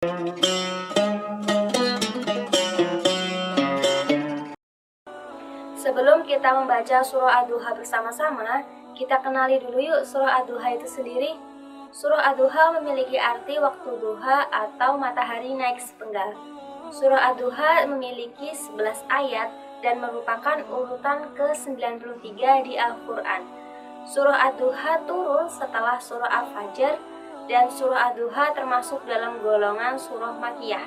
Sebelum kita membaca surah Ad-Duha bersama-sama, kita kenali dulu yuk surah Ad-Duha itu sendiri. Surah Ad-Duha memiliki arti waktu duha atau matahari naik sepenggal. Surah Ad-Duha memiliki 11 ayat dan merupakan urutan ke-93 di Al-Quran. Surah Ad-Duha turun setelah surah Al-Fajr, dan surah Ad-Duha termasuk dalam golongan surah Makkiyah.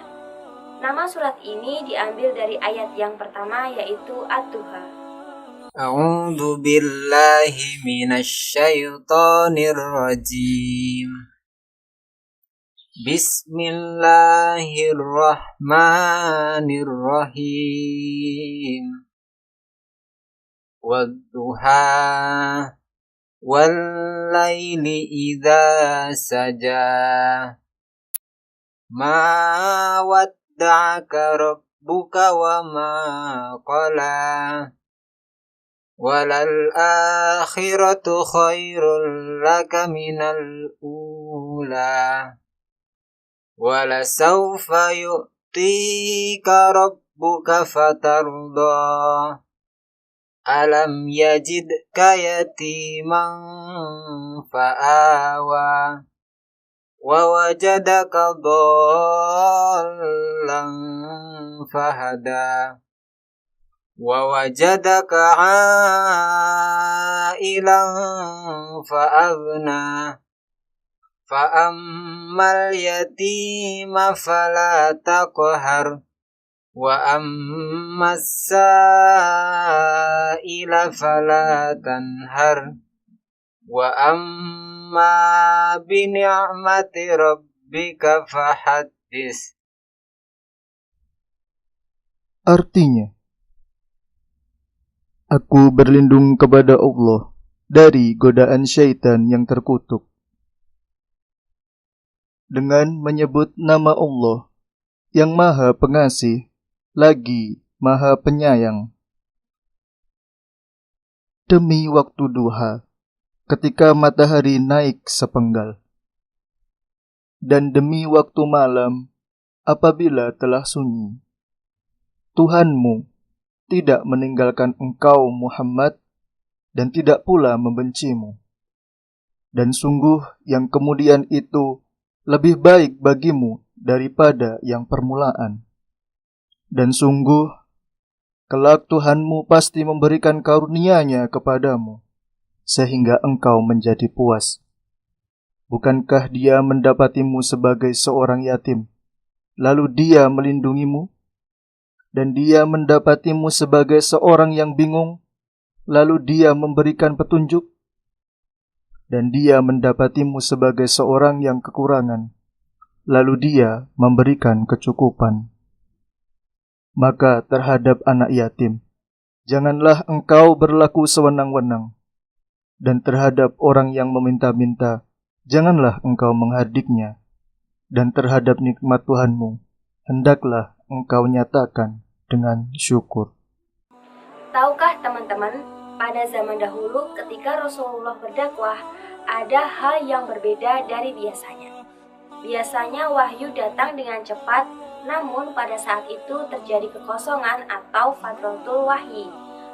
Nama surat ini diambil dari ayat yang pertama, yaitu Ad-Duha. A'udzu billahi minasyaitonir rajim. Bismillahirrahmanirrahim. Wadduha wal laili idza saja. Ma wadda'aka rabbuka wa ma qala. Walal akhiratu khairul laka minal ula. Walasawfa yu'tika rabbuka fatarda. Alam yajidka yatiman fa'awa. Wa wajadaka dhallan fahada. Wa wajadaka 'ailan fa'aghna. Fa'ammal yatima fala taqhar. Wa ammas sa'ila fala tanhar. Wa amma bi ni'mati rabbika fahaddits. Artinya, aku berlindung kepada Allah dari godaan syaitan yang terkutuk. Dengan menyebut nama Allah yang Maha Pengasih lagi Maha Penyayang. Demi waktu duha, ketika matahari naik sepenggal, dan demi waktu malam apabila telah sunyi, Tuhanmu tidak meninggalkan engkau Muhammad dan tidak pula membencimu. Dan sungguh yang kemudian itu lebih baik bagimu daripada yang permulaan. Dan sungguh kelak Tuhanmu pasti memberikan karunia-Nya kepadamu sehingga engkau menjadi puas. Bukankah Dia mendapatimu sebagai seorang yatim, lalu Dia melindungimu? Dan Dia mendapatimu sebagai seorang yang bingung, lalu Dia memberikan petunjuk? Dan Dia mendapatimu sebagai seorang yang kekurangan, lalu Dia memberikan kecukupan. Maka terhadap anak yatim, janganlah engkau berlaku sewenang-wenang. Dan terhadap orang yang meminta-minta, janganlah engkau menghardiknya. Dan terhadap nikmat Tuhanmu, hendaklah engkau nyatakan dengan syukur. Tahukah teman-teman, pada zaman dahulu ketika Rasulullah berdakwah, ada hal yang berbeda dari biasanya. Biasanya wahyu datang dengan cepat, namun pada saat itu terjadi kekosongan atau fatratul wahyi.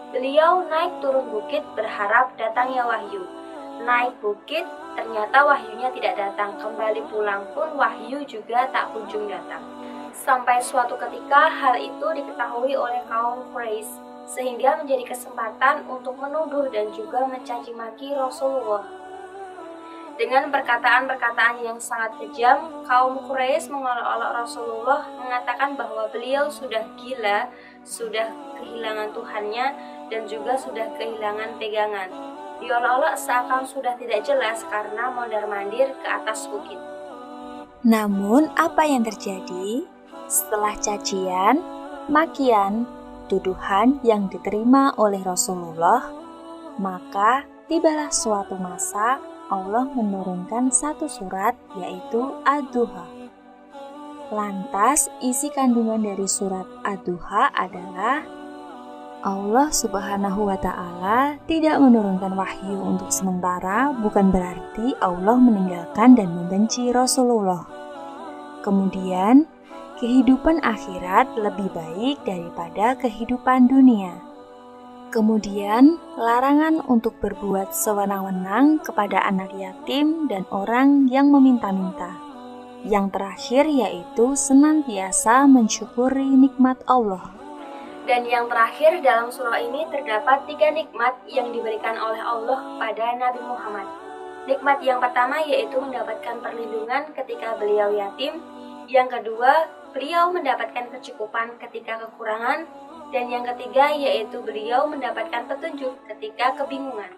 Beliau naik turun bukit berharap datangnya wahyu. Naik bukit, ternyata wahyunya tidak datang. Kembali pulang pun wahyu juga tak kunjung datang. Sampai suatu ketika hal itu diketahui oleh kaum Quraisy, sehingga menjadi kesempatan untuk menuduh dan juga mencaci maki Rasulullah. Dengan perkataan-perkataan yang sangat kejam, kaum Quraisy mengolok-olok Rasulullah, mengatakan bahwa beliau sudah gila, sudah kehilangan Tuhannya, dan juga sudah kehilangan pegangan. Diolok-olok seakan sudah tidak jelas karena mondar-mandir ke atas bukit. Namun apa yang terjadi? Setelah cacian, makian, tuduhan yang diterima oleh Rasulullah, maka tibalah suatu masa Allah menurunkan satu surat, yaitu Ad-Duha. Lantas isi kandungan dari surat Ad-Duha adalah Allah Subhanahu wa Ta'ala tidak menurunkan wahyu untuk sementara, bukan berarti Allah meninggalkan dan membenci Rasulullah. Kemudian, kehidupan akhirat lebih baik daripada kehidupan dunia. Kemudian, larangan untuk berbuat sewenang-wenang kepada anak yatim dan orang yang meminta-minta. Yang terakhir yaitu senantiasa mensyukuri nikmat Allah. Dan yang terakhir dalam surah ini terdapat 3 nikmat yang diberikan oleh Allah kepada Nabi Muhammad. Nikmat yang pertama yaitu mendapatkan perlindungan ketika beliau yatim. Yang kedua, beliau mendapatkan kecukupan ketika kekurangan. Dan yang ketiga yaitu beliau mendapatkan petunjuk ketika kebingungan.